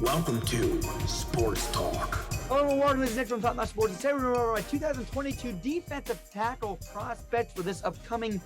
Welcome to Sports Talk. Hello and welcome to the next one, Top Notch Sports. Today we're going to go over my 2022 defensive tackle prospects for this upcoming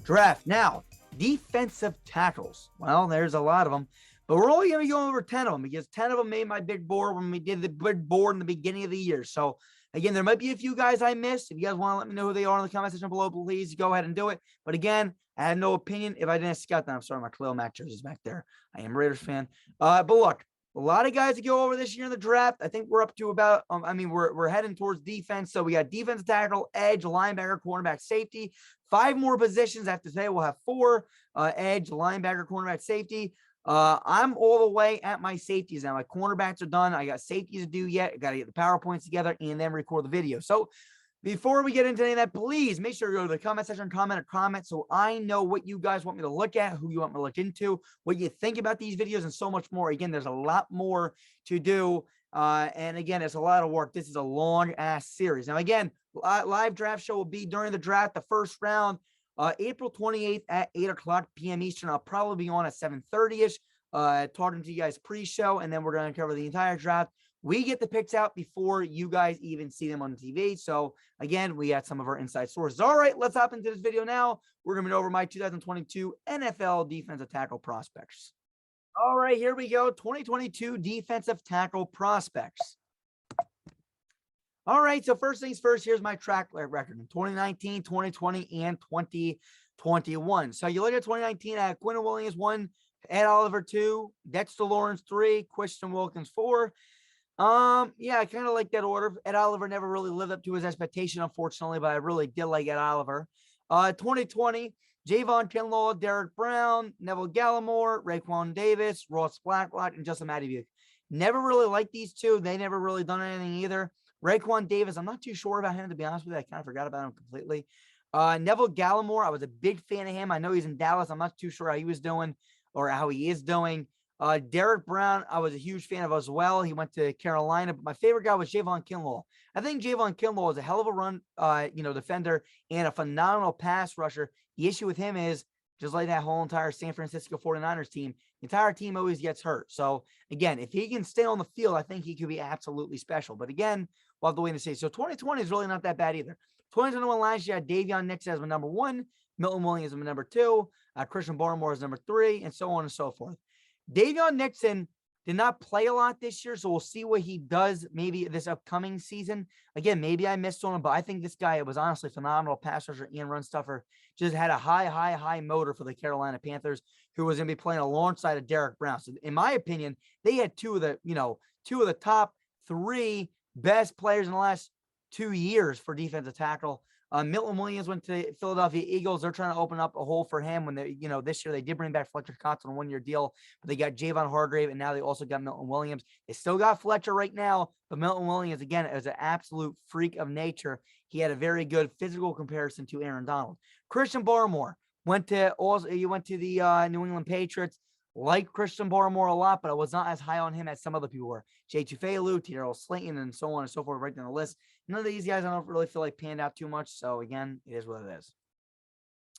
draft. Now, defensive tackles. Well, there's a lot of them, but we're only going to be going over 10 of them because 10 of them made my big board when we did the big board in the beginning of the year. So, again, there might be a few guys I missed. If you guys want to let me know who they are in the comment section below, please go ahead and do it. But again, I have no opinion. If I didn't scout them, I'm sorry, my Khalil Mack jersey's back there. I am a Raiders fan. But look, a lot of guys to go over this year in the draft. I think we're up to about, we're heading towards defense. So we got defensive tackle, edge, linebacker, cornerback, safety. 5 more positions. I have to say we'll have 4, edge, linebacker, cornerback, safety. I'm all the way at my safeties now. My cornerbacks are done. I got safeties to do yet. I got to get the PowerPoints together and then record the video. So before we get into any of that, please make sure to go to the comment section, comment so I know what you guys want me to look at, who you want me to look into, what you think about these videos, and so much more. Again, there's a lot more to do. And again, it's a lot of work. This is a long-ass series. Now, again, live draft show will be during the draft, the first round, April 28th at 8 o'clock p.m. Eastern. I'll probably be on at 7:30-ish, talking to you guys pre-show, and then we're going to cover the entire draft. We get the picks out before you guys even see them on TV. So, again, we got some of our inside sources. All right, let's hop into this video now. We're going to go over my 2022 NFL defensive tackle prospects. All right, here we go. 2022 defensive tackle prospects. All right, so first things first, here's my track record in 2019, 2020, and 2021. So you look at 2019, I had Quinn Williams 1, Ed Oliver 2, Dexter Lawrence 3, Christian Wilkins 4. Yeah, I kind of like that order. Ed Oliver never really lived up to his expectation, unfortunately, but I really did like Ed Oliver. 2020, Javon Kinlaw, Derek Brown, Neville Gallimore, Raekwon Davis, Ross Blacklock, and Justin Madubuke. Never really liked these two. They never really done anything either. Raekwon Davis, I'm not too sure about him, to be honest with you. I kind of forgot about him completely. Neville Gallimore, I was a big fan of him. I know he's in Dallas. I'm not too sure how he was doing or how he is doing. Derek Brown, I was a huge fan of as well. He went to Carolina, but my favorite guy was Javon Kinlaw. I think Javon Kinlaw is a hell of a run, defender and a phenomenal pass rusher. The issue with him is, just like that whole entire San Francisco 49ers team, the entire team always gets hurt. So, again, if he can stay on the field, I think he could be absolutely special. But, again, we'll have to wait and see. So, 2020 is really not that bad either. 2021 last year, I had Davion Nix as my number 1, Milton Williams as my number 2, Christian Barmore as number 3, and so on and so forth. Davion Nixon did not play a lot this year, so we'll see what he does maybe this upcoming season. Again, maybe I missed on him, but I think this guy was honestly phenomenal pass rusher and run stuffer. Just had a high motor for the Carolina Panthers, who was going to be playing alongside of Derek Brown. So, in my opinion, they had two of the top 3 best players in the last 2 years for defensive tackle. Milton Williams went to Philadelphia Eagles. They're trying to open up a hole for him when they, this year they did bring back Fletcher Cox on a 1-year deal, but they got Javon Hargrave, and now they also got Milton Williams. They still got Fletcher right now, but Milton Williams, again, is an absolute freak of nature. He had a very good physical comparison to Aaron Donald. Christian Barmore went to the New England Patriots. Like Christian Barmore a lot, but I was not as high on him as some other people were. Jay Tufelu, Tyrell Slayton, and so on and so forth, right down the list. None of these guys I don't really feel like panned out too much. So, again, it is what it is.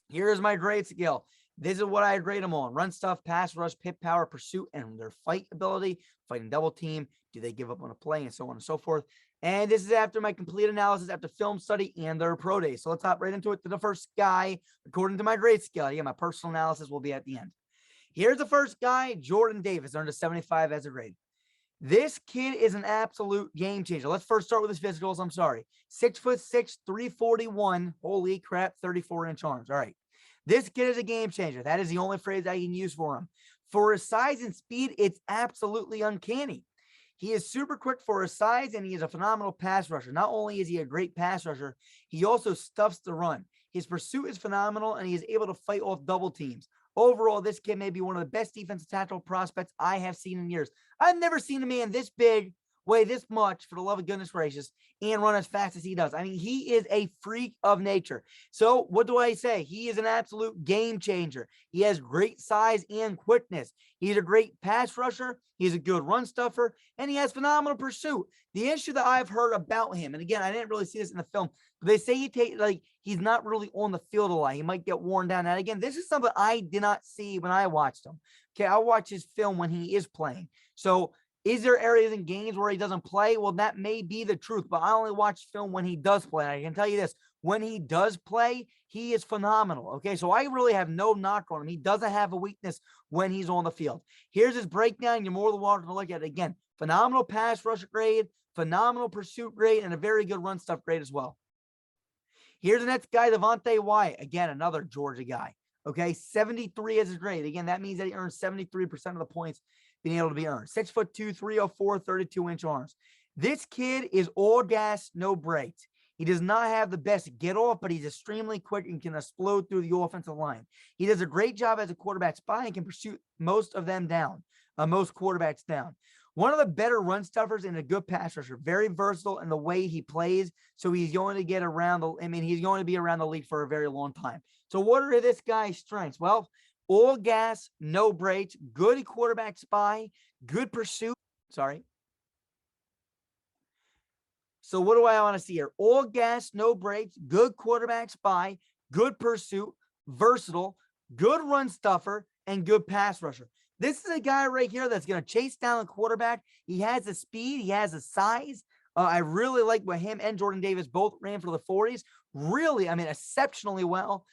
Here's my grade scale. This is what I grade them on. Run stuff, pass rush, pit power, pursuit, and their fight ability, fighting double team. Do they give up on a play, and so on and so forth. And this is after my complete analysis, after film study and their pro day. So let's hop right into it to the first guy, according to my grade scale. Yeah, my personal analysis will be at the end. Here's the first guy, Jordan Davis, earned a 75 as a grade. This kid is an absolute game changer. Let's first start with his physicals. I'm sorry. 6'6", 341. Holy crap, 34-inch arms. All right. This kid is a game changer. That is the only phrase I can use for him. For his size and speed, it's absolutely uncanny. He is super quick for his size, and he is a phenomenal pass rusher. Not only is he a great pass rusher, he also stuffs the run. His pursuit is phenomenal, and he is able to fight off double teams. Overall, this kid may be one of the best defensive tackle prospects I have seen in years. I've never seen a man this big, weigh this much, for the love of goodness gracious, and run as fast as he does. I mean, he is a freak of nature. So what do I say? He is an absolute game changer. He has great size and quickness. He's a great pass rusher. He's a good run stuffer, and he has phenomenal pursuit. The issue that I've heard about him, and again, I didn't really see this in the film, but they say he's not really on the field a lot. He might get worn down. And again, this is something I did not see when I watched him. Okay, I watch his film when he is playing. So Is there areas in games where he doesn't play? Well, that may be the truth, but I only watch film when he does play. And I can tell you this, when he does play, he is phenomenal. Okay, so I really have no knock on him. He doesn't have a weakness when he's on the field. Here's his breakdown. You're more than welcome to look at it. Again, phenomenal pass rush grade, phenomenal pursuit grade, and a very good run stuff grade as well. Here's the next guy, Devonta Wyatt. Again, another Georgia guy. Okay, 73 as his grade. Again, that means that he earns 73% of the points being able to be earned. 6'2", 304, 32-inch arms. This kid is all gas, no brakes. He does not have the best get off, but he's extremely quick and can explode through the offensive line. He does a great job as a quarterback spy and can pursue most of them down, most quarterbacks down. One of the better run stuffers and a good pass rusher. Very versatile in the way he plays. So he's going to get around he's going to be around the league for a very long time. So what are this guy's strengths? Well, all gas, no brakes, good quarterback spy, good pursuit. Sorry. So what do I want to see here? All gas, no brakes, good quarterback spy, good pursuit, versatile, good run stuffer, and good pass rusher. This is a guy right here that's going to chase down the quarterback. He has the speed. He has the size. I really like what him and Jordan Davis both ran for the 40s. Really, exceptionally well.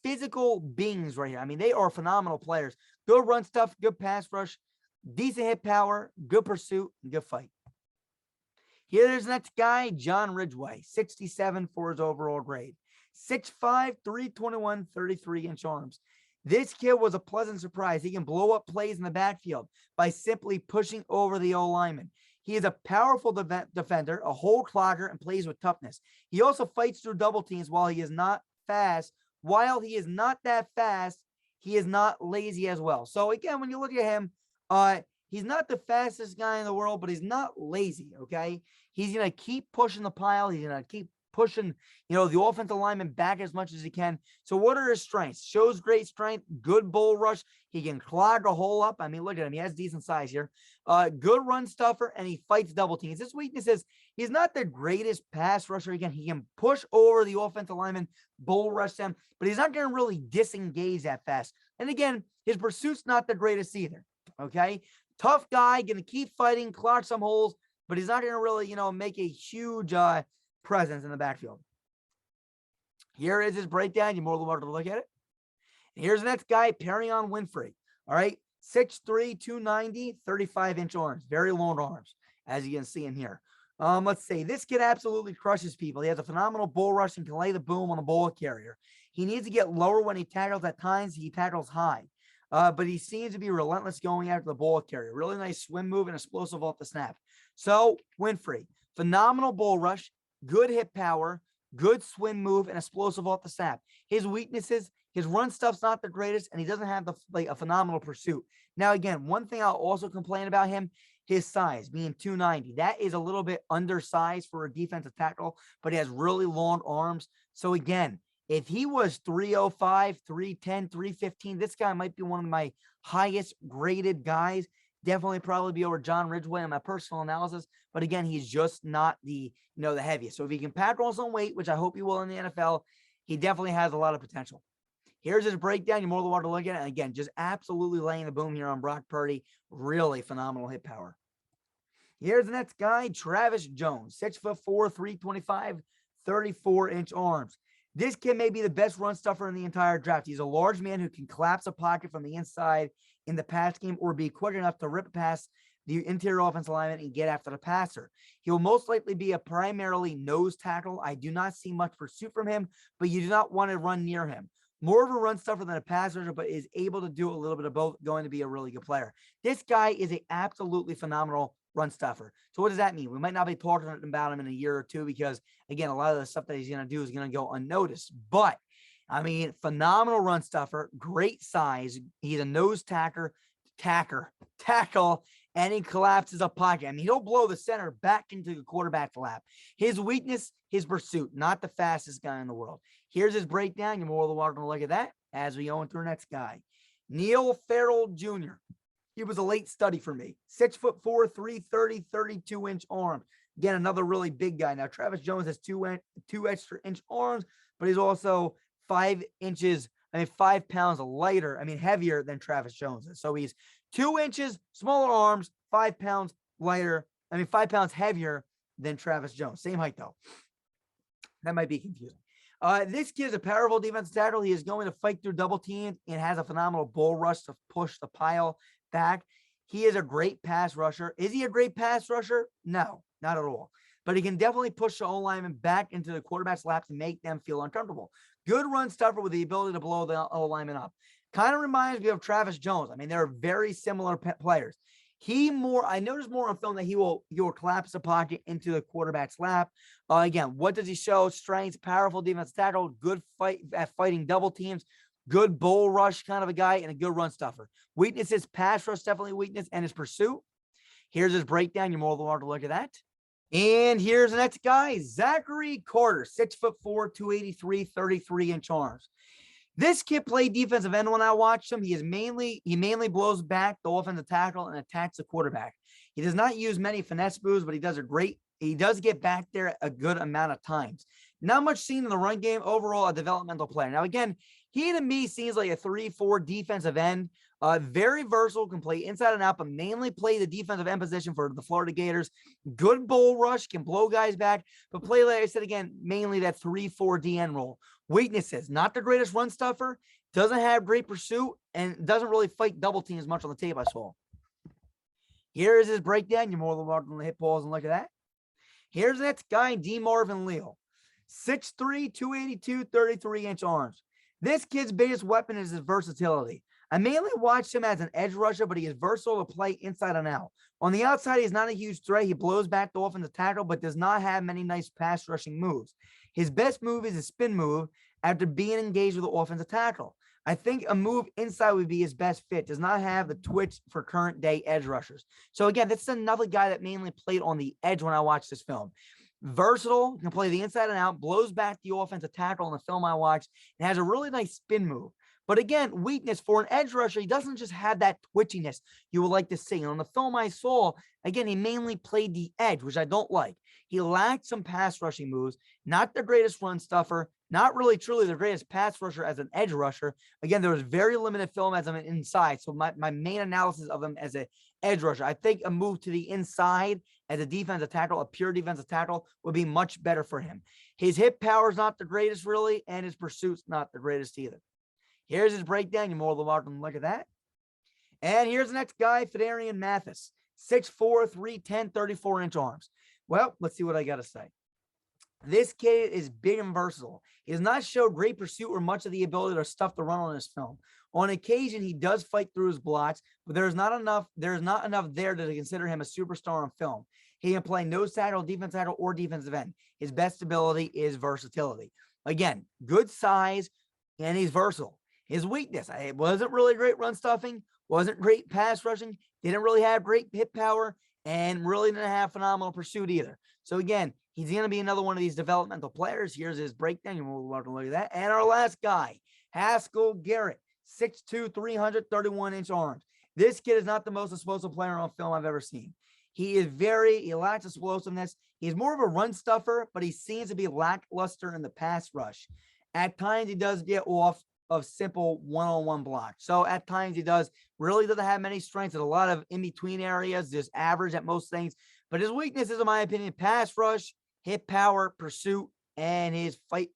Physical beings right here. They are phenomenal players. Good run stuff, good pass rush, decent hit power, good pursuit, and good fight. Here's the next guy, John Ridgeway, 67 for his overall grade. 6'5", 321, 33-inch arms. This kid was a pleasant surprise. He can blow up plays in the backfield by simply pushing over the O-lineman. He is a powerful defender, a hole clogger, and plays with toughness. He also fights through double teams while he is not fast. While he is not that fast, he is not lazy as well. So again, when you look at him, he's not the fastest guy in the world, but he's not lazy, okay? He's going to keep pushing the pile. He's going to keep pushing, the offensive lineman back as much as he can. So what are his strengths? Shows great strength, good bull rush. He can clog a hole up. Look at him. He has decent size here. Good run stuffer, and he fights double teams. His weakness is he's not the greatest pass rusher. Again, he can push over the offensive lineman, bull rush them, but he's not going to really disengage that fast. And again, his pursuit's not the greatest either, okay? Tough guy, going to keep fighting, clog some holes, but he's not going to really, make a huge presence in the backfield. Here is his breakdown. You're more than welcome to look at it. And here's the next guy, Perrion Winfrey. All right, 6'3", 290, 35-inch arms. Very long arms, as you can see in here. Let's see. This kid absolutely crushes people. He has a phenomenal bull rush and can lay the boom on the ball carrier. He needs to get lower when he tackles. At times, he tackles high. But he seems to be relentless going after the ball carrier. Really nice swim move and explosive off the snap. So, Winfrey, phenomenal bull rush, good hit power, good swim move, and explosive off the snap. His weaknesses, his run stuff's not the greatest, and he doesn't have a phenomenal pursuit. Now, again, one thing I'll also complain about him, his size being 290. That is a little bit undersized for a defensive tackle, but he has really long arms. So, again, if he was 305, 310, 315, this guy might be one of my highest graded guys. Definitely probably be over John Ridgeway in my personal analysis. But again, he's just not the heaviest. So if he can pack on some weight, which I hope he will in the NFL, he definitely has a lot of potential. Here's his breakdown. You're more than welcome to look at it. And again, just absolutely laying the boom here on Brock Purdy. Really phenomenal hit power. Here's the next guy, Travis Jones, 6'4", 325, 34-inch arms. This kid may be the best run stuffer in the entire draft. He's a large man who can collapse a pocket from the inside in the pass game or be quick enough to rip past the interior offensive lineman and get after the passer. He will most likely be a primarily nose tackle. I do not see much pursuit from him, but you do not want to run near him. More of a run stuffer than a pass rusher, but is able to do a little bit of both, going to be a really good player. This guy is an absolutely phenomenal run stuffer. So what does that mean? We might not be talking about him in a year or two because, again, a lot of the stuff that he's going to do is going to go unnoticed. But, phenomenal run stuffer, great size. He's a nose tackle, and he collapses a pocket. He'll blow the center back into the quarterback lap. His weakness, his pursuit, not the fastest guy in the world. Here's his breakdown. You're more than welcome to look at that as we go into our next guy. Neil Farrell Jr. He was a late study for me. 6'4", 330, 32-inch arms. Again, another really big guy. Now, Travis Jones has two extra inch arms, but he's also 5 pounds lighter, heavier than Travis Jones is. So he's 2 inches, smaller arms, 5 pounds lighter. 5 pounds heavier than Travis Jones. Same height, though. That might be confusing. This kid is a powerful defensive tackle. He is going to fight through double teams and has a phenomenal bull rush to push the pile back. He is a great pass rusher. Is he a great pass rusher? No, not at all. But he can definitely push the O-lineman back into the quarterback's lap to make them feel uncomfortable. Good run stuffer with the ability to blow the O-lineman up. Kind of reminds me of Travis Jones. They're very similar players. I noticed more on film that he will collapse the pocket into the quarterback's lap. Again, what does he show? Strengths, powerful defensive tackle, good fight at fighting double teams, good bull rush kind of a guy, and a good run stuffer. Weaknesses, pass rush, definitely weakness, and his pursuit. Here's his breakdown. You're more than welcome to look at that. And here's the next guy, Zachary Carter, 6'4", 283, 33-inch arms. This kid played defensive end when I watched him. He mainly blows back the offensive tackle and attacks the quarterback. He does not use many finesse moves, but he does get back there a good amount of times. Not much seen in the run game. Overall, a developmental player. Now, again, he to me seems like a 3-4 defensive end. Very versatile, can play inside and out, but mainly play the defensive end position for the Florida Gators. Good bull rush, can blow guys back, but play, like I said again, mainly that 3-4 DN role. Weaknesses, not the greatest run stuffer, doesn't have great pursuit, and doesn't really fight double teams much on the tape I saw. Here is his breakdown. You're more than welcome to hit pause and look at that. Here's the next guy, D. Marvin Leal. 6'3", 282, 33-inch arms. This kid's biggest weapon is his versatility. I mainly watched him as an edge rusher, but he is versatile to play inside and out. On the outside, he's not a huge threat. He blows back the offensive tackle, but does not have many nice pass rushing moves. His best move is a spin move after being engaged with the offensive tackle. I think a move inside would be his best fit. Does not have the twitch for current day edge rushers. So again, this is another guy that mainly played on the edge when I watched this film. Versatile, can play the inside and out, blows back the offensive tackle in the film I watched, and has a really nice spin move. But again, weakness for an edge rusher, he doesn't just have that twitchiness you would like to see. And on the film I saw, again, he mainly played the edge, which I don't like. He lacked some pass rushing moves, not the greatest run stuffer, not really truly the greatest pass rusher as an edge rusher. Again, there was very limited film as an inside. So my main analysis of him as an edge rusher, I think a move to the inside as a defensive tackle, a pure defensive tackle, would be much better for him. His hit power is not the greatest really, and his pursuit's not the greatest either. Here's his breakdown. You're more than welcome to look at that. And here's the next guy, Fedarian Mathis, 6'4", 310, 34-inch arms. Well, let's see what I got to say. This kid is big and versatile. He does not show great pursuit or much of the ability to stuff the run on his film. On occasion, he does fight through his blocks, but there's not enough there to consider him a superstar on film. He can play nose tackle, defensive tackle, or defensive end. His best ability is versatility. Again, good size, and he's versatile. His weakness, it wasn't really great run stuffing, wasn't great pass rushing, didn't really have great hit power, and really didn't have phenomenal pursuit either. So again, he's going to be another one of these developmental players. Here's his breakdown. You're welcome to look at that. And our last guy, Haskell Garrett, 6'2", 331-inch arms. This kid is not the most explosive player on film I've ever seen. He lacks explosiveness. He's more of a run stuffer, but he seems to be lackluster in the pass rush. At times, he does get off of simple one-on-one blocks. So at times he really doesn't have many strengths in a lot of in-between areas, just average at most things. But his weaknesses, in my opinion, pass rush, hit power, pursuit, and his fight,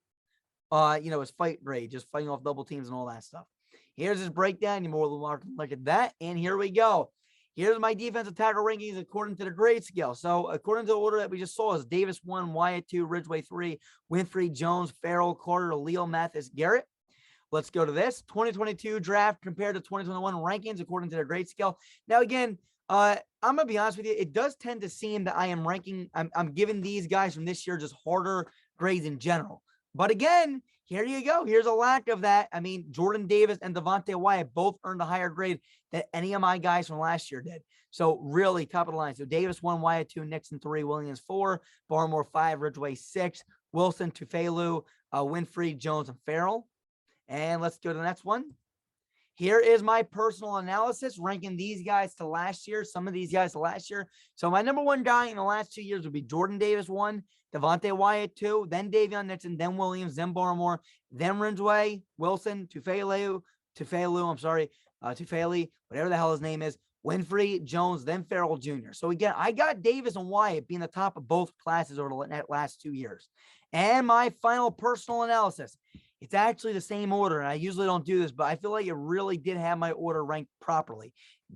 his fight grade, just fighting off double teams and all that stuff. Here's his breakdown. You're more than welcome to look at that. And here we go. Here's my defensive tackle rankings according to the grade scale. So according to the order that we just saw is Davis 1, Wyatt 2, Ridgeway 3, Winfrey, Jones, Farrel, Carter, Leal, Mathis, Garrett. Let's go to this 2022 draft compared to 2021 rankings according to their grade scale. Now, again, I'm going to be honest with you. It does tend to seem that I am ranking, I'm giving these guys from this year just harder grades in general. But again, here you go. Here's a lack of that. Jordan Davis and Devonta Wyatt both earned a higher grade than any of my guys from last year did. So really top of the line. So Davis 1, Wyatt 2, Nixon 3, Williams 4, Barmore 5, Ridgeway 6, Wilson, Tufelu, Winfrey, Jones, and Farrell. And let's go to the next one. Here is my personal analysis, ranking these guys to last year, some of these guys to last year. So my number one guy in the last 2 years would be Jordan Davis 1, Devonta Wyatt 2, then Davion Nixon, then Williams, then Barmore, then Ridgeway, Wilson, Tufele, whatever the hell his name is, Winfrey, Jones, then Farrel Jr. So again, I got Davis and Wyatt being the top of both classes over the last 2 years. And my final personal analysis, it's actually the same order, and I usually don't do this, but I feel like it really did have my order ranked properly.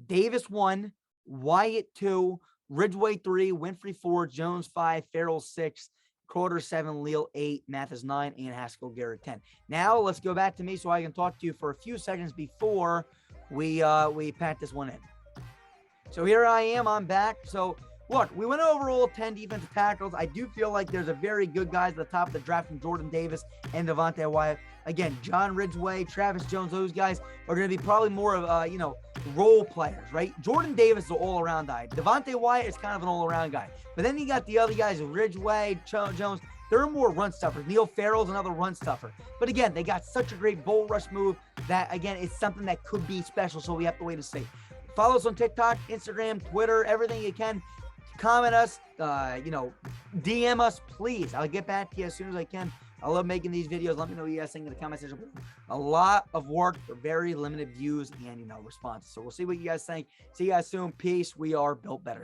Davis 1, Wyatt 2, Ridgeway 3, Winfrey 4, Jones 5, Farrel 6, Crowder 7, Leal 8, Mathis 9, and Haskell Garrett 10. Now let's go back to me so I can talk to you for a few seconds before we pat this one in. So here I am, I'm back. So look, we went over all 10 defensive tackles. I do feel like there's a very good guys at the top of the draft from Jordan Davis and Devonta Wyatt. Again, John Ridgeway, Travis Jones, those guys are going to be probably more of, role players, right? Jordan Davis is an all-around guy. Devonta Wyatt is kind of an all-around guy. But then you got the other guys, Ridgeway, Jones. They're more run stuffers. Neil Farrell's another run stuffer. But again, they got such a great bull rush move that, again, it's something that could be special, so we have to wait and see. Follow us on TikTok, Instagram, Twitter, everything you can. Comment us, DM us, please. I'll get back to you as soon as I can. I love making these videos. Let me know what you guys think in the comment section. A lot of work for very limited views and, responses. So we'll see what you guys think. See you guys soon. Peace. We are Built Better.